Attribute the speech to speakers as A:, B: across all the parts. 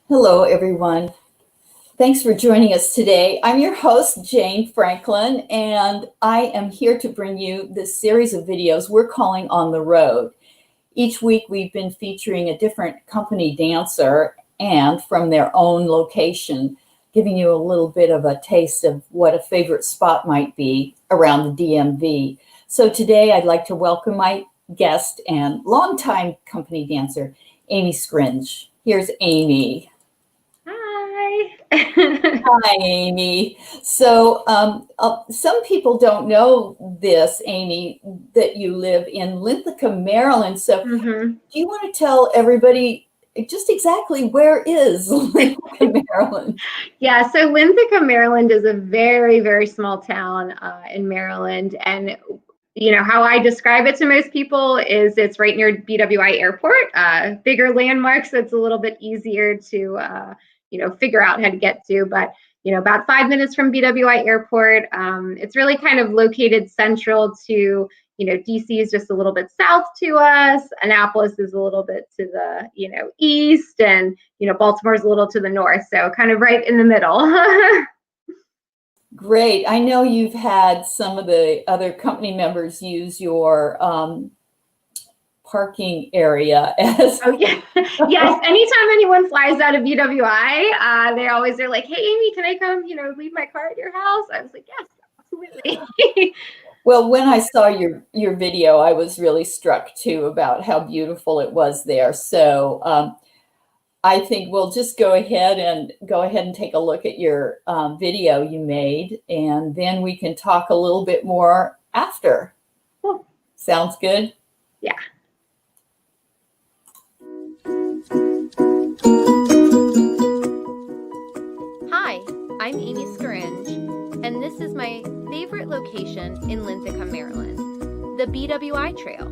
A: Hello, everyone. Thanks for joining us today. I'm your host, Jane Franklin, and I am here to bring you this series of videos we're calling On the Road. Each week, we've been featuring a different company dancer and from their own location, giving you a little bit of a taste of what a favorite spot might be around the DMV. So today, I'd like to welcome my guest and longtime company dancer, Amy Scringe. Here's Amy.
B: Hi.
A: Hi, Amy. So some people don't know this, Amy, that you live in Linthicum, Maryland. So do you want to tell everybody just exactly where is Linthicum, Maryland?
B: Yeah, so Linthicum, Maryland is a very, very small town in Maryland. And you know how I describe it to most people is it's right near BWI Airport, bigger landmark, so it's a little bit easier to figure out how to get to. But about 5 minutes from BWI Airport. It's really kind of located central to, DC is just a little bit south to us. Annapolis is a little bit to the, east, and, Baltimore is a little to the north. So kind of right in the middle.
A: Great. I know you've had some of the other company members use your parking area as
B: Oh yeah. Yes, anytime anyone flies out of BWI, they always are like, hey Amy, can I come leave my car at your house? I was like, yes, absolutely.
A: Well, when I saw your video, I was really struck too about how beautiful it was there. So I think we'll just go ahead and take a look at your video you made, and then we can talk a little bit more after.
B: Cool.
A: Sounds good?
B: Yeah.
C: Hi, I'm Amy Scaringe, and this is my favorite location in Linthicum, Maryland, the BWI Trail.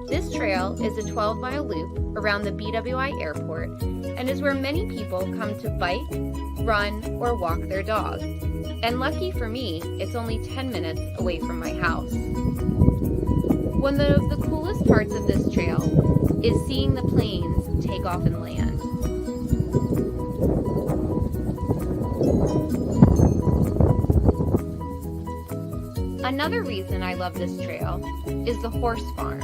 C: This trail is a 12-mile loop around the BWI Airport and is where many people come to bike, run, or walk their dog. And lucky for me, it's only 10 minutes away from my house. One of the coolest parts of this trail is seeing the planes take off and land. Another reason I love this trail is the horse farm.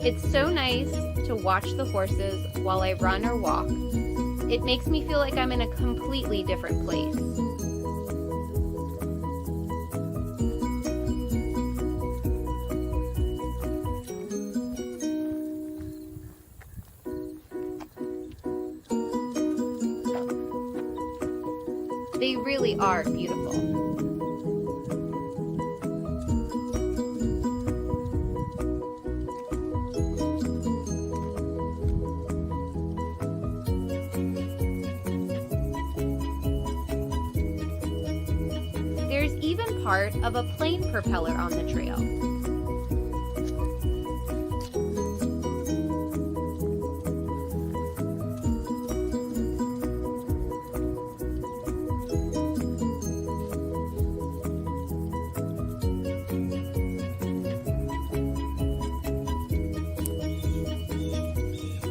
C: It's so nice to watch the horses while I run or walk. It makes me feel like I'm in a completely different place. They really are beautiful. There's even part of a plane propeller on the trail.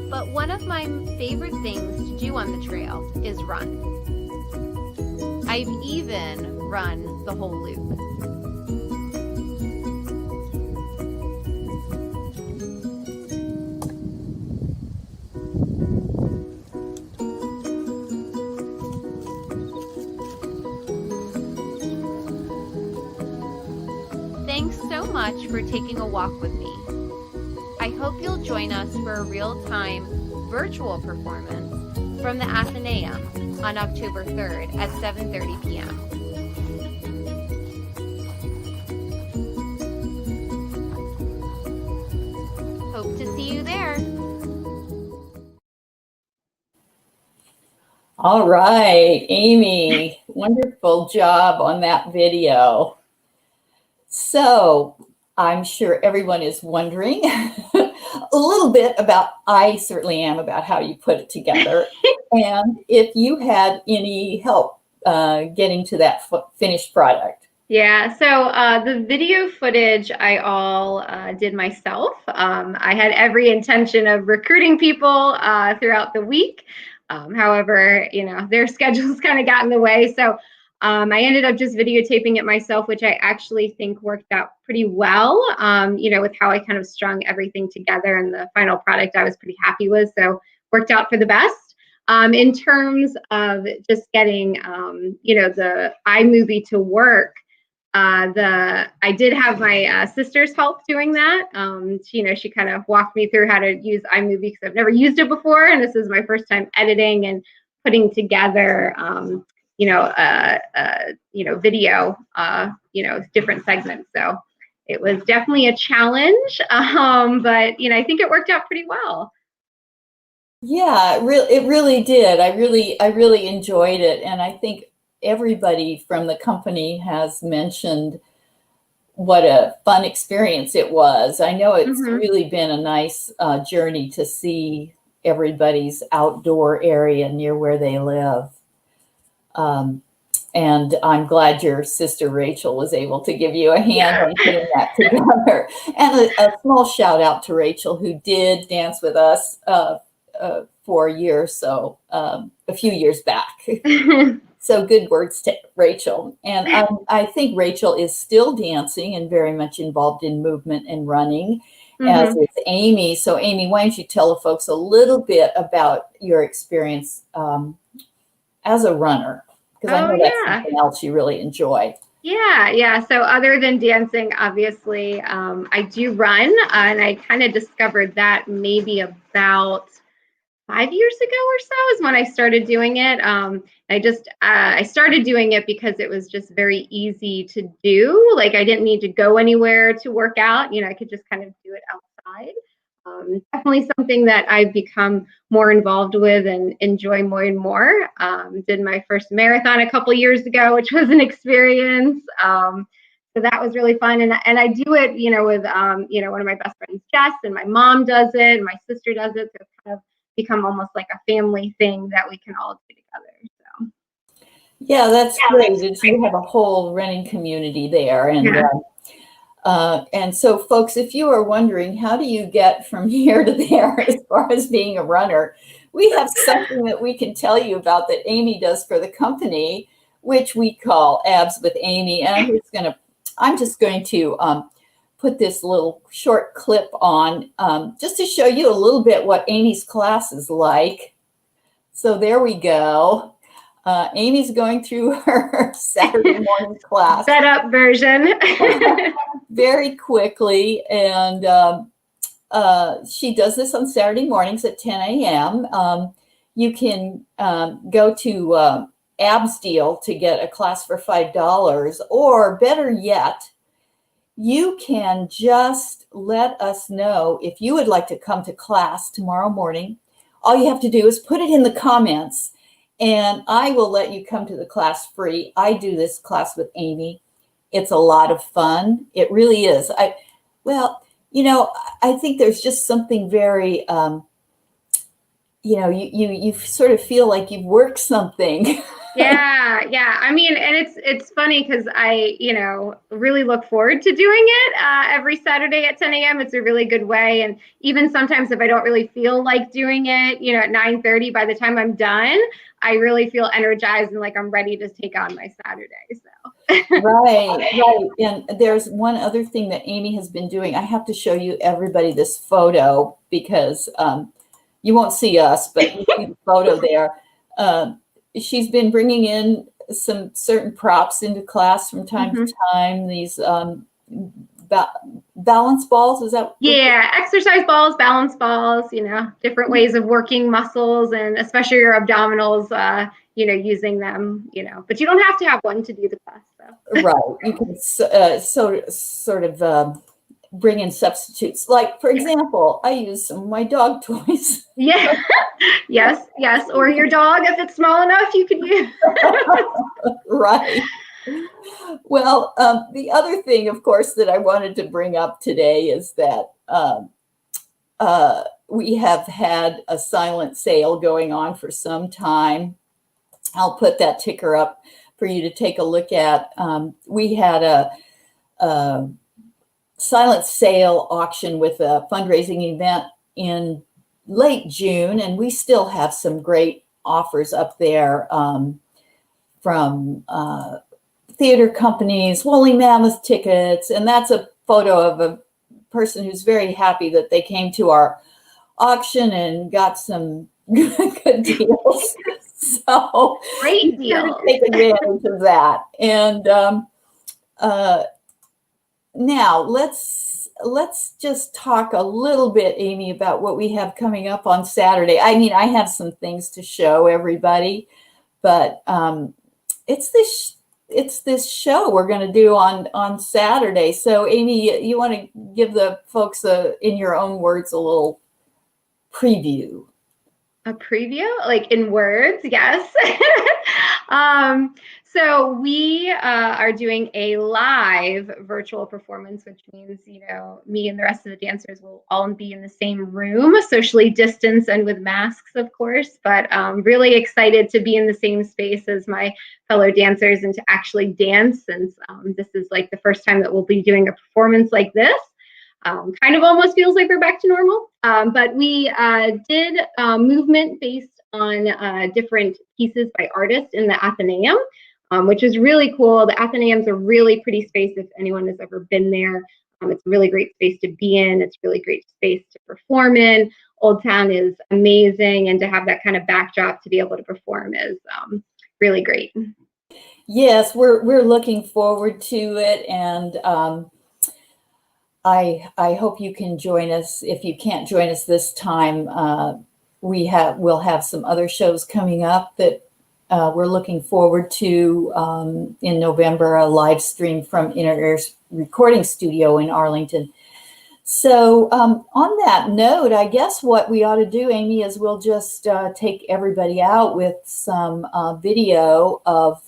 C: But one of my favorite things to do on the trail is run. I've even run the whole loop. Thanks so much for taking a walk with me. I hope you'll join us for a real-time virtual performance from the Athenaeum on October 3rd at 7:30 p.m. Hope to see you there.
A: All right, Amy, wonderful job on that video. So I'm sure everyone is wondering a little bit about, I certainly am, about how you put it together. And if you had any help getting to that finished product.
B: Yeah, so the video footage I all did myself. I had every intention of recruiting people throughout the week. However, their schedules kind of got in the way. So I ended up just videotaping it myself, which I actually think worked out pretty well, with how I kind of strung everything together, and the final product I was pretty happy with. So worked out for the best. In terms of just getting, the iMovie to work, I did have my sister's help doing that. She kind of walked me through how to use iMovie because I've never used it before, and this is my first time editing and putting together, video, different segments. So it was definitely a challenge, but I think it worked out pretty well.
A: Yeah, it really did. I really enjoyed it, and I think everybody from the company has mentioned what a fun experience it was. I know it's really been a nice journey to see everybody's outdoor area near where they live. And I'm glad your sister Rachel was able to give you a hand on putting that together. And a small shout out to Rachel, who did dance with us for a year or so, a few years back. So good words to Rachel. And I think Rachel is still dancing and very much involved in movement and running, as is Amy. So Amy, why don't you tell the folks a little bit about your experience as a runner? Because I know that's something else you really enjoy.
B: Yeah. So other than dancing, obviously, I do run, and I kind of discovered that maybe about 5 years ago or so is when I started doing it. I started doing it because it was just very easy to do. Like, I didn't need to go anywhere to work out. I could just kind of do it outside. Definitely something that I've become more involved with and enjoy more and more. Did my first marathon a couple years ago, which was an experience. So that was really fun. And I do it, with, one of my best friends, Jess, and my mom does it, and my sister does it. So it's kind of become almost like a family thing that we can all do together. So
A: yeah, that's great. You have a whole running community there. And so folks, if you are wondering, how do you get from here to there as far as being a runner, we have something that we can tell you about that Amy does for the company, which we call Abs with Amy. And I'm just going to put this little short clip on just to show you a little bit what Amy's class is like. So there we go. Amy's going through her Saturday morning class.
B: Sped up version.
A: Very quickly. And she does this on Saturday mornings at 10 a.m. You can go to Abs Deal to get a class for $5, or better yet, you can just let us know if you would like to come to class tomorrow morning. All you have to do is put it in the comments, and I will let you come to the class free. I do this class with Amy. It's a lot of fun. It really is. I think there's just something very, you sort of feel like you've worked something.
B: Yeah. I mean, and it's funny because I, really look forward to doing it every Saturday at 10 a.m. It's a really good way. And even sometimes if I don't really feel like doing it, at 9:30, by the time I'm done, I really feel energized and like I'm ready to take on my Saturday. So.
A: Right. And there's one other thing that Amy has been doing. I have to show you everybody this photo because you won't see us, but you see the photo there. She's been bringing in some certain props into class from time to time. These balance balls, is that?
B: Yeah, exercise balls, balance balls, different ways of working muscles, and especially your abdominals, using them, but you don't have to have one to do the class. So.
A: Right. You can sort of bring in substitutes. Like, for example, I use some of my dog toys.
B: Yeah. Yes. Or your dog, if it's small enough, you can use.
A: Right. Well, the other thing, of course, that I wanted to bring up today is that we have had a silent sale going on for some time. I'll put that ticker up for you to take a look at. We had a silent sale auction with a fundraising event in late June, and we still have some great offers up there from theater companies, Woolly Mammoth tickets, and that's a photo of a person who's very happy that they came to our auction and got some good deals. So
B: Great deal.
A: take advantage of that. And now let's just talk a little bit, Amy, about what we have coming up on Saturday. I mean, I have some things to show everybody, but it's this show we're going to do on Saturday. So, Amy, you want to give the folks in your own words a little preview?
B: A preview, like in words, yes. So we are doing a live virtual performance, which means, me and the rest of the dancers will all be in the same room, socially distanced and with masks, of course, but really excited to be in the same space as my fellow dancers and to actually dance, since this is like the first time that we'll be doing a performance like this. Kind of almost feels like we're back to normal, but we did movement based on different pieces by artists in the Athenaeum, which is really cool. The Athenaeum's a really pretty space if anyone has ever been there. It's a really great space to be in. It's a really great space to perform in. Old Town is amazing, and to have that kind of backdrop to be able to perform is really great.
A: Yes, we're looking forward to it, and I hope you can join us. If you can't join us this time, we'll have some other shows coming up that we're looking forward to in November, a live stream from Inner Ear's recording studio in Arlington. So on that note, I guess what we ought to do, Amy, is we'll just take everybody out with some video of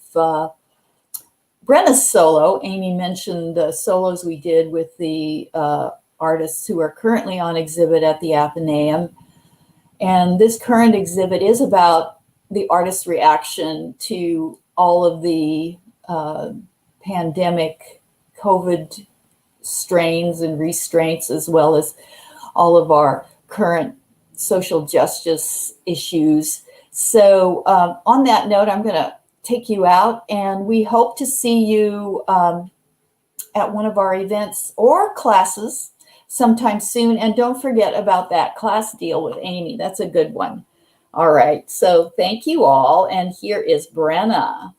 A: Brenna's solo. Amy mentioned the solos we did with the artists who are currently on exhibit at the Athenaeum. And this current exhibit is about the artist's reaction to all of the pandemic COVID strains and restraints, as well as all of our current social justice issues. So on that note, I'm going to take you out, and we hope to see you at one of our events or classes sometime soon. And don't forget about that class deal with Amy. That's a good one. All right. So thank you all. And here is Brenna.